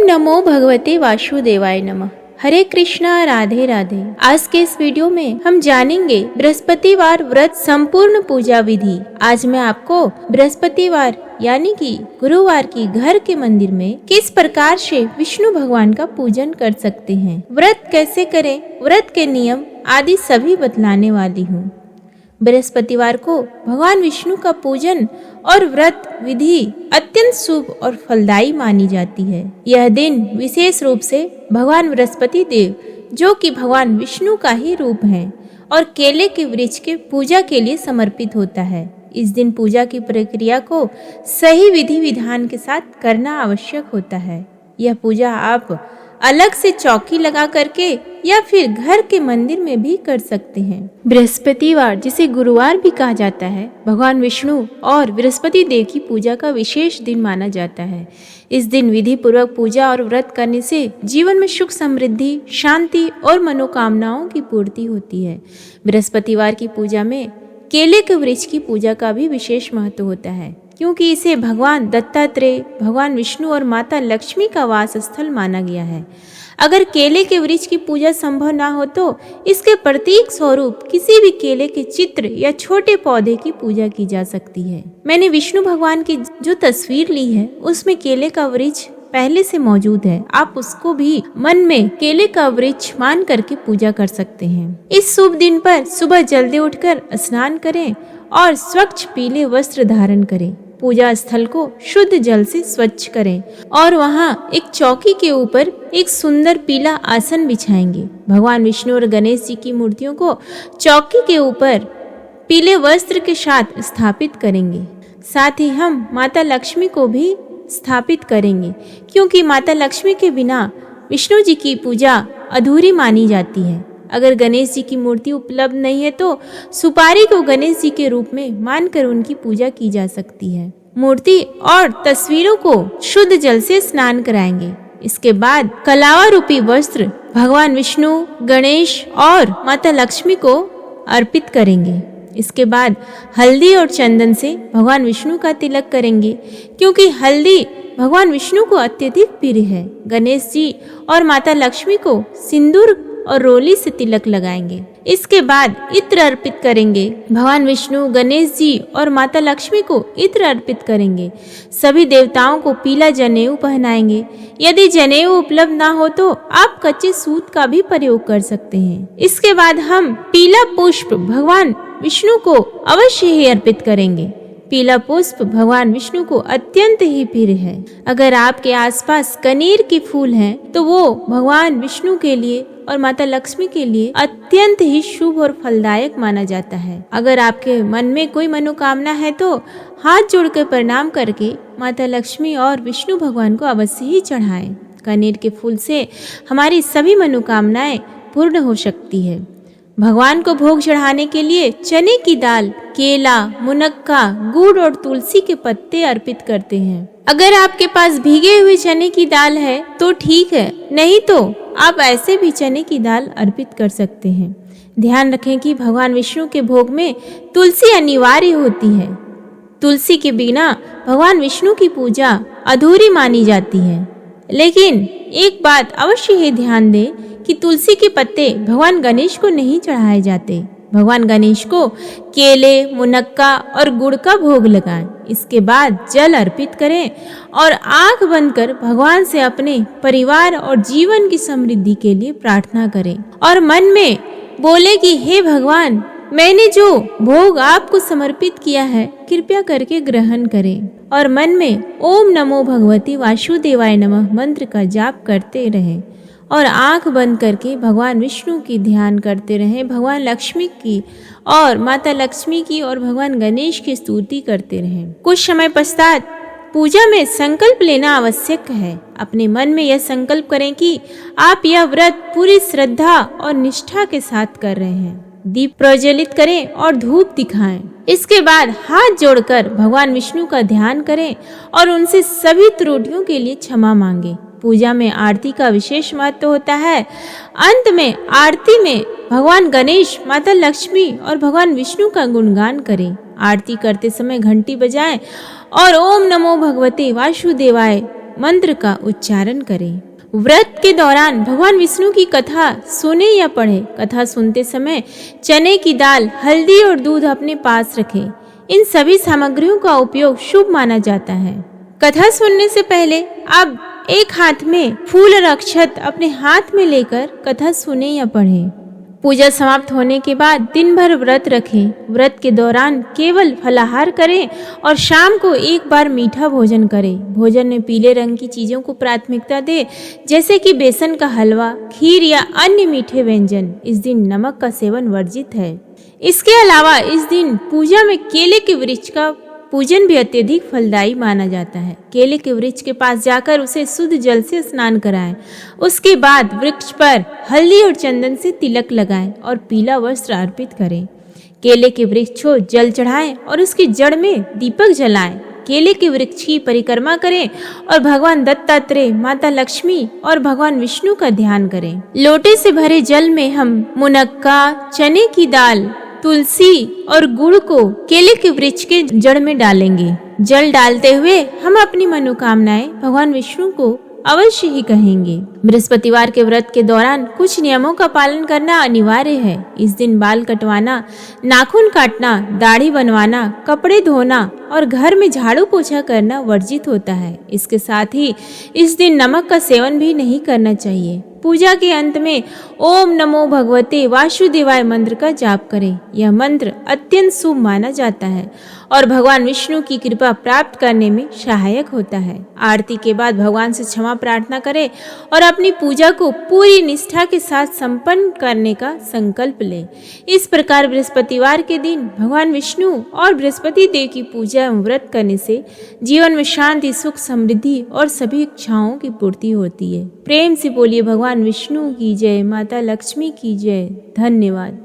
नमो भगवते वासुदेवाय नमः। हरे कृष्णा, राधे राधे। आज के इस वीडियो में हम जानेंगे बृहस्पतिवार व्रत संपूर्ण पूजा विधि। आज मैं आपको बृहस्पतिवार यानी कि गुरुवार की घर के मंदिर में किस प्रकार से विष्णु भगवान का पूजन कर सकते हैं, व्रत कैसे करें, व्रत के नियम आदि सभी बतलाने वाली हूँ। बृहस्पतिवार को भगवान विष्णु का पूजन और व्रत विधि अत्यंत शुभ और फलदायी मानी जाती है। यह दिन विशेष रूप से भगवान बृहस्पति देव, जो कि भगवान विष्णु का ही रूप हैं, और केले के वृक्ष के पूजा के लिए समर्पित होता है। इस दिन पूजा की प्रक्रिया को सही विधि विधान के साथ करना आवश्यक होता है। यह पूजा आप अलग से चौकी लगा करके या फिर घर के मंदिर में भी कर सकते हैं। बृहस्पतिवार, जिसे गुरुवार भी कहा जाता है, भगवान विष्णु और बृहस्पति देव की पूजा का विशेष दिन माना जाता है। इस दिन विधि पूर्वक पूजा और व्रत करने से जीवन में सुख, समृद्धि, शांति और मनोकामनाओं की पूर्ति होती है। बृहस्पतिवार की पूजा में केले के वृक्ष की पूजा का भी विशेष महत्व होता है, क्योंकि इसे भगवान दत्तात्रेय, भगवान विष्णु और माता लक्ष्मी का वास स्थल माना गया है। अगर केले के वृक्ष की पूजा संभव ना हो तो इसके प्रतीक स्वरूप किसी भी केले के चित्र या छोटे पौधे की पूजा की जा सकती है। मैंने विष्णु भगवान की जो तस्वीर ली है उसमें केले का वृक्ष पहले से मौजूद है। आप उसको भी मन में केले का वृक्ष मान करके पूजा कर सकते हैं। इस शुभ दिन पर सुबह जल्दी उठकर स्नान करें और स्वच्छ पीले वस्त्र धारण करें। पूजा स्थल को शुद्ध जल से स्वच्छ करें और वहाँ एक चौकी के ऊपर एक सुंदर पीला आसन बिछाएंगे। भगवान विष्णु और गणेश जी की मूर्तियों को चौकी के ऊपर पीले वस्त्र के साथ स्थापित करेंगे। साथ ही हम माता लक्ष्मी को भी स्थापित करेंगे, क्योंकि माता लक्ष्मी के बिना विष्णु जी की पूजा अधूरी मानी जाती है। अगर गणेश जी की मूर्ति उपलब्ध नहीं है तो सुपारी को गणेश जी के रूप में मानकर उनकी पूजा की जा सकती है। मूर्ति और तस्वीरों को शुद्ध जल से स्नान कराएंगे। इसके बाद कलावा रूपी वस्त्र भगवान विष्णु, गणेश और माता लक्ष्मी को अर्पित करेंगे। इसके बाद हल्दी और चंदन से भगवान विष्णु का तिलक करेंगे, क्योंकि हल्दी भगवान विष्णु को अत्यधिक प्रिय है। गणेश जी और माता लक्ष्मी को सिंदूर और रोली से तिलक लगाएंगे। इसके बाद इत्र अर्पित करेंगे। भगवान विष्णु, गणेश जी और माता लक्ष्मी को इत्र अर्पित करेंगे। सभी देवताओं को पीला जनेऊ पहनाएंगे। यदि जनेऊ उपलब्ध ना हो तो आप कच्चे सूत का भी प्रयोग कर सकते हैं। इसके बाद हम पीला पुष्प भगवान विष्णु को अवश्य ही अर्पित करेंगे। पीला पुष्प भगवान विष्णु को अत्यंत ही प्रिय है। अगर आपके आसपास कनेर के फूल हैं तो वो भगवान विष्णु के लिए और माता लक्ष्मी के लिए अत्यंत ही शुभ और फलदायक माना जाता है। अगर आपके मन में कोई मनोकामना है तो हाथ जोड़कर प्रणाम करके माता लक्ष्मी और विष्णु भगवान को अवश्य ही चढ़ाएं। कनेर के फूल से हमारी सभी मनोकामनाएं पूर्ण हो सकती है। भगवान को भोग चढ़ाने के लिए चने की दाल, केला, मुनक्का, गुड़ और तुलसी के पत्ते अर्पित करते हैं। अगर आपके पास भीगे हुए चने की दाल है तो ठीक है, नहीं तो आप ऐसे भी चने की दाल अर्पित कर सकते हैं। ध्यान रखें कि भगवान विष्णु के भोग में तुलसी अनिवार्य होती है। तुलसी के बिना भगवान विष्णु की पूजा अधूरी मानी जाती है। लेकिन एक बात अवश्य ही ध्यान दें कि तुलसी के पत्ते भगवान गणेश को नहीं चढ़ाए जाते। भगवान गणेश को केले, मुनक्का और गुड़ का भोग लगाएं। इसके बाद जल अर्पित करें और आंख बंद कर भगवान से अपने परिवार और जीवन की समृद्धि के लिए प्रार्थना करें और मन में बोले कि हे भगवान, मैंने जो भोग आपको समर्पित किया है कृपया करके ग्रहण करें। और मन में ओम नमो भगवते वासुदेवाय नमः मंत्र का जाप करते रहें और आंख बंद करके भगवान विष्णु की ध्यान करते रहें, भगवान लक्ष्मी की और माता लक्ष्मी की और भगवान गणेश की स्तुति करते रहें। कुछ समय पश्चात पूजा में संकल्प लेना आवश्यक है। अपने मन में यह संकल्प करें कि आप यह व्रत पूरी श्रद्धा और निष्ठा के साथ कर रहे हैं। दीप प्रज्वलित करें और धूप दिखाएं। इसके बाद हाथ जोड़कर भगवान विष्णु का ध्यान करें और उनसे सभी त्रुटियों के लिए क्षमा मांगे। पूजा में आरती का विशेष महत्व होता है। अंत में आरती में भगवान गणेश, माता लक्ष्मी और भगवान विष्णु का गुणगान करें। आरती करते समय घंटी बजाएं और ओम नमो भगवते वासुदेवाय मंत्र का उच्चारण करें। व्रत के दौरान भगवान विष्णु की कथा सुने या पढ़े। कथा सुनते समय चने की दाल, हल्दी और दूध अपने पास रखें। इन सभी सामग्रियों का उपयोग शुभ माना जाता है। कथा सुनने से पहले आप एक हाथ में फूल और अक्षत अपने हाथ में लेकर कथा सुने या पढ़ें। पूजा समाप्त होने के बाद दिन भर व्रत रखें। व्रत के दौरान केवल फलाहार करें और शाम को एक बार मीठा भोजन करें। भोजन में पीले रंग की चीजों को प्राथमिकता दें, जैसे कि बेसन का हलवा, खीर या अन्य मीठे व्यंजन। इस दिन नमक का सेवन वर्जित है। इसके अलावा इस दिन पूजा में केले के वृक्ष का पूजन भी अत्यधिक फलदायी माना जाता है। केले के वृक्ष के पास जाकर उसे शुद्ध जल से स्नान कराएं। उसके बाद वृक्ष पर हल्दी और चंदन से तिलक लगाएं और पीला वस्त्र अर्पित करें। केले के वृक्ष को जल चढ़ाएं और उसकी जड़ में दीपक जलाएं। केले के वृक्ष की परिक्रमा करें और भगवान दत्तात्रेय, माता लक्ष्मी और भगवान विष्णु का ध्यान करें। लोटे से भरे जल में हम मुनक्का, चने की दाल, तुलसी और गुड़ को केले के वृक्ष के जड़ में डालेंगे। जल डालते हुए हम अपनी मनोकामनाएं भगवान विष्णु को अवश्य ही कहेंगे। बृहस्पतिवार के व्रत के दौरान कुछ नियमों का पालन करना अनिवार्य है। इस दिन बाल कटवाना, नाखून काटना, दाढ़ी बनवाना, कपड़े धोना और घर में झाड़ू पोछा करना वर्जित होता है। इसके साथ ही इस दिन नमक का सेवन भी नहीं करना चाहिए। पूजा के अंत में ओम नमो भगवते वासुदेवाय मंत्र का जाप करें। यह मंत्र अत्यंत शुभ माना जाता है और भगवान विष्णु की कृपा प्राप्त करने में सहायक होता है। आरती के बाद भगवान से क्षमा प्रार्थना करें और अपनी पूजा को पूरी निष्ठा के साथ संपन्न करने का संकल्प लें। इस प्रकार बृहस्पतिवार के दिन भगवान विष्णु और बृहस्पति देव की पूजा एवं व्रत करने से जीवन में शांति, सुख, समृद्धि और सभी इच्छाओं की पूर्ति होती है। प्रेम से बोलिए भगवान विष्णु की जय, माता लक्ष्मी की जय। धन्यवाद।